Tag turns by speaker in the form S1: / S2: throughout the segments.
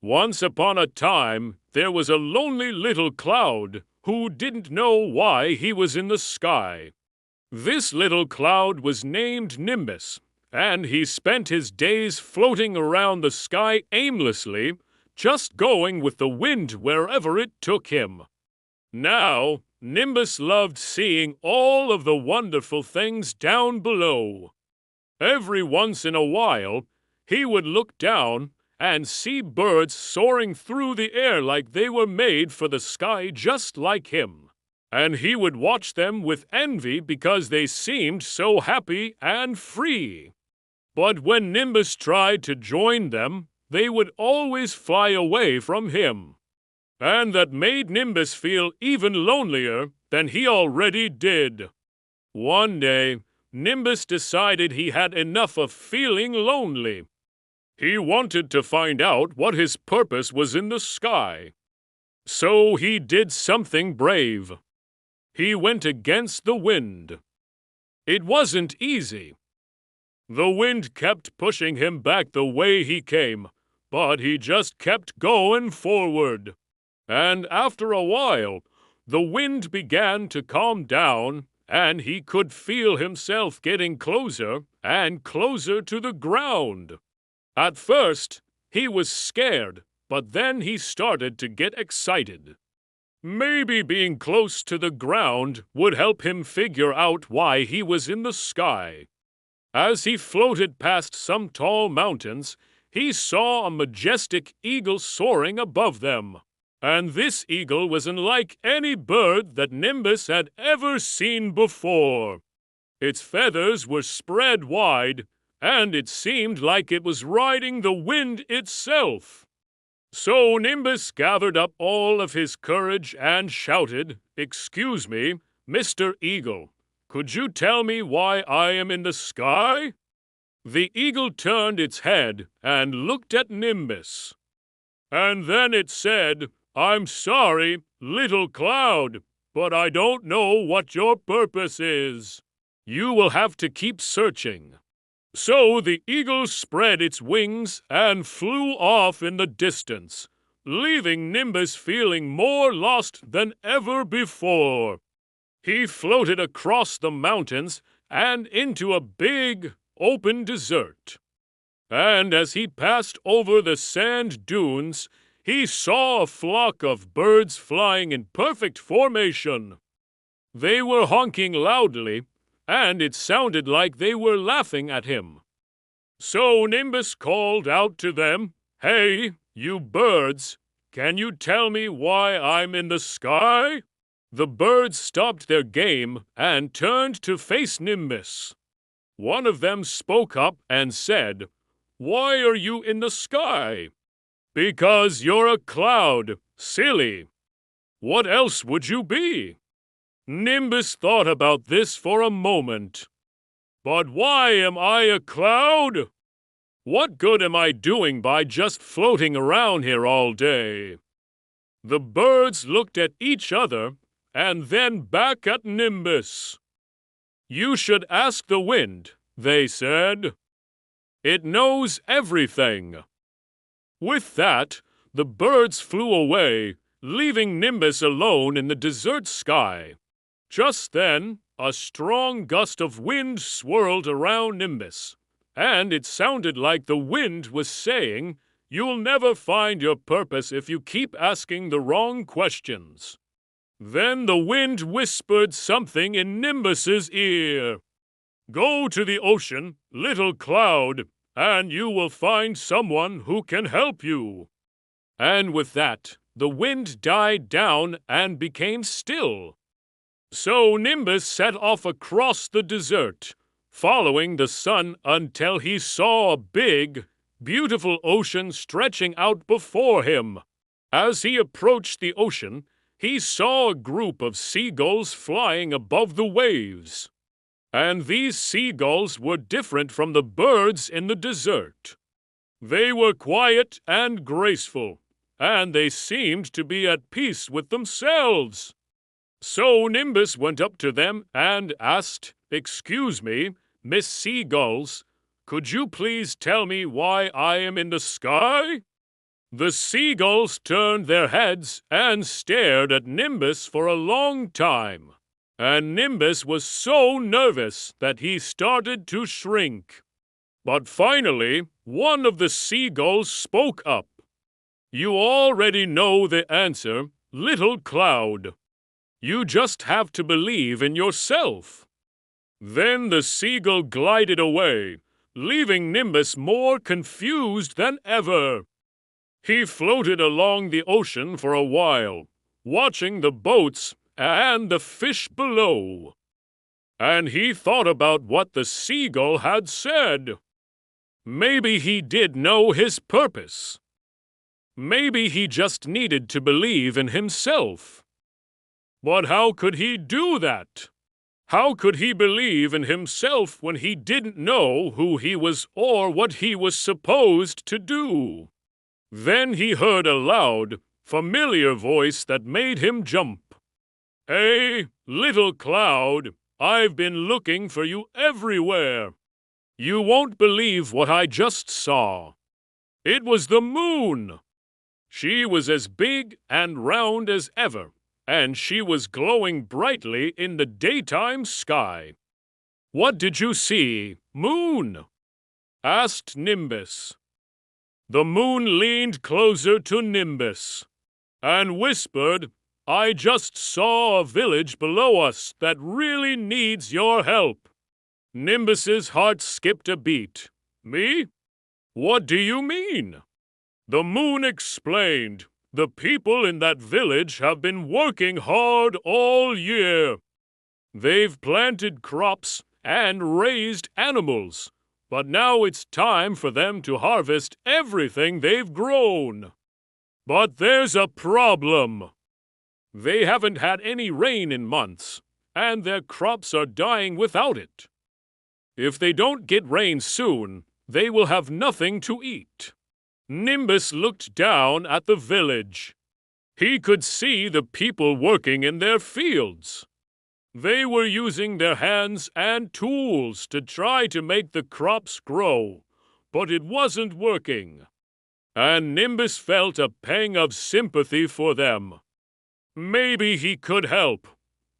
S1: Once upon a time, there was a lonely little cloud who didn't know why he was in the sky. This little cloud was named Nimbus, and he spent his days floating around the sky aimlessly, just going with the wind wherever it took him. Now, Nimbus loved seeing all of the wonderful things down below. Every once in a while, he would look down and see birds soaring through the air like they were made for the sky just like him. And he would watch them with envy because they seemed so happy and free. But when Nimbus tried to join them, they would always fly away from him. And that made Nimbus feel even lonelier than he already did. One day, Nimbus decided he had enough of feeling lonely. He wanted to find out what his purpose was in the sky. So he did something brave. He went against the wind. It wasn't easy. The wind kept pushing him back the way he came, but he just kept going forward. And after a while, the wind began to calm down, and he could feel himself getting closer and closer to the ground. At first, he was scared, but then he started to get excited. Maybe being close to the ground would help him figure out why he was in the sky. As he floated past some tall mountains, he saw a majestic eagle soaring above them. And this eagle was unlike any bird that Nimbus had ever seen before. Its feathers were spread wide, and it seemed like it was riding the wind itself. So Nimbus gathered up all of his courage and shouted, "Excuse me, Mr. Eagle, could you tell me why I am in the sky?" The eagle turned its head and looked at Nimbus. And then it said, "I'm sorry, little cloud, but I don't know what your purpose is. You will have to keep searching." So the eagle spread its wings and flew off in the distance, leaving Nimbus feeling more lost than ever before. He floated across the mountains and into a big, open desert. And as he passed over the sand dunes, he saw a flock of birds flying in perfect formation. They were honking loudly, and it sounded like they were laughing at him. So Nimbus called out to them, "Hey, you birds, can you tell me why I'm in the sky?" The birds stopped their game and turned to face Nimbus. One of them spoke up and said, "Why are you in the sky?" "Because you're a cloud, silly. What else would you be?" Nimbus thought about this for a moment. "But why am I a cloud? What good am I doing by just floating around here all day?" The birds looked at each other and then back at Nimbus. "You should ask the wind," they said. "It knows everything." With that, the birds flew away, leaving Nimbus alone in the desert sky. Just then, a strong gust of wind swirled around Nimbus, and it sounded like the wind was saying, "You'll never find your purpose if you keep asking the wrong questions." Then the wind whispered something in Nimbus's ear. "Go to the ocean, little cloud, and you will find someone who can help you." And with that, the wind died down and became still. So Nimbus set off across the desert, following the sun until he saw a big, beautiful ocean stretching out before him. As he approached the ocean, he saw a group of seagulls flying above the waves. And these seagulls were different from the birds in the desert. They were quiet and graceful, and they seemed to be at peace with themselves. So Nimbus went up to them and asked, "Excuse me, Miss Seagulls, could you please tell me why I am in the sky?" The seagulls turned their heads and stared at Nimbus for a long time, and Nimbus was so nervous that he started to shrink. But finally, one of the seagulls spoke up. "You already know the answer, little cloud. You just have to believe in yourself." Then the seagull glided away, leaving Nimbus more confused than ever. He floated along the ocean for a while, watching the boats and the fish below. And he thought about what the seagull had said. Maybe he did know his purpose. Maybe he just needed to believe in himself. But how could he do that? How could he believe in himself when he didn't know who he was or what he was supposed to do? Then he heard a loud, familiar voice that made him jump. "Hey, little cloud, I've been looking for you everywhere. You won't believe what I just saw. It was the moon. She was as big and round as ever, and she was glowing brightly in the daytime sky." "What did you see, Moon?" asked Nimbus. The moon leaned closer to Nimbus and whispered, "I just saw a village below us that really needs your help." Nimbus's heart skipped a beat. "Me? What do you mean?" The moon explained, "The people in that village have been working hard all year. They've planted crops and raised animals, but now it's time for them to harvest everything they've grown. But there's a problem. They haven't had any rain in months, and their crops are dying without it. If they don't get rain soon, they will have nothing to eat." Nimbus looked down at the village. He could see the people working in their fields. They were using their hands and tools to try to make the crops grow, but it wasn't working. And Nimbus felt a pang of sympathy for them. Maybe he could help,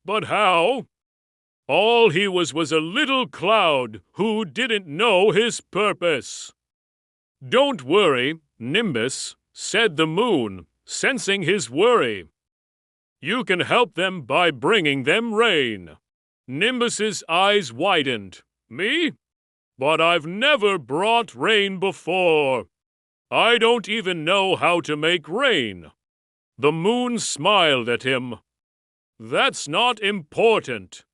S1: but how? All he was a little cloud who didn't know his purpose. "Don't worry, Nimbus," said the moon, sensing his worry. "You can help them by bringing them rain." Nimbus's eyes widened. "Me? But I've never brought rain before. I don't even know how to make rain." The moon smiled at him. "That's not important.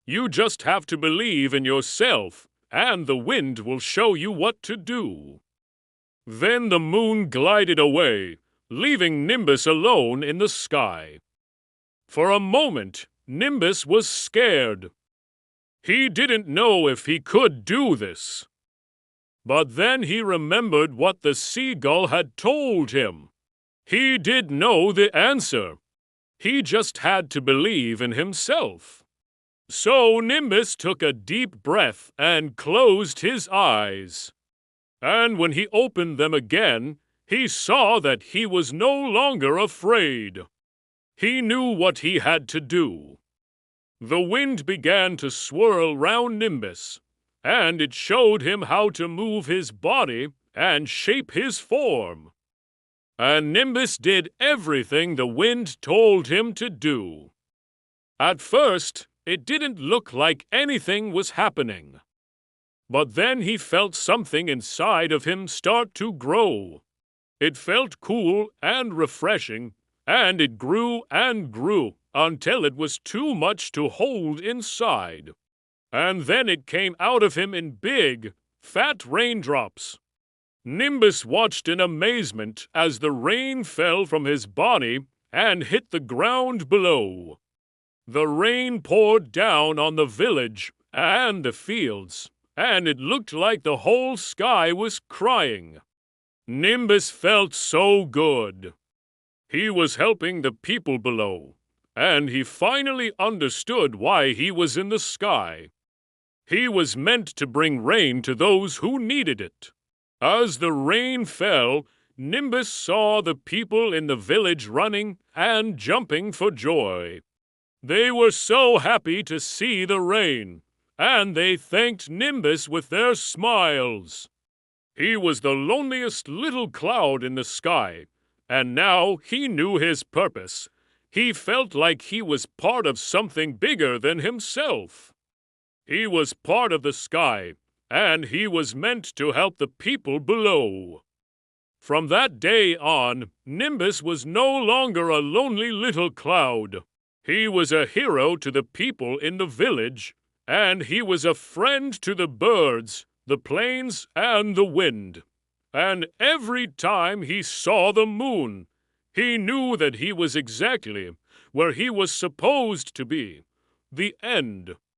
S1: You just have to believe in yourself, and the wind will show you what to do." Then the moon glided away, leaving Nimbus alone in the sky. For a moment, Nimbus was scared. He didn't know if he could do this. But then he remembered what the seagull had told him. He did know the answer. He just had to believe in himself. So Nimbus took a deep breath and closed his eyes. And when he opened them again, he saw that he was no longer afraid. He knew what he had to do. The wind began to swirl round Nimbus, and it showed him how to move his body and shape his form. And Nimbus did everything the wind told him to do. At first, it didn't look like anything was happening. But then he felt something inside of him start to grow. It felt cool and refreshing, and it grew and grew until it was too much to hold inside. And then it came out of him in big, fat raindrops. Nimbus watched in amazement as the rain fell from his body and hit the ground below. The rain poured down on the village and the fields, and it looked like the whole sky was crying. Nimbus felt so good. He was helping the people below, and he finally understood why he was in the sky. He was meant to bring rain to those who needed it. As the rain fell, Nimbus saw the people in the village running and jumping for joy. They were so happy to see the rain, and they thanked Nimbus with their smiles. He was the loneliest little cloud in the sky, and now he knew his purpose. He felt like he was part of something bigger than himself. He was part of the sky, and he was meant to help the people below. From that day on, Nimbus was no longer a lonely little cloud. He was a hero to the people in the village, and he was a friend to the birds, the plains, and the wind. And every time he saw the moon, he knew that he was exactly where he was supposed to be. The end.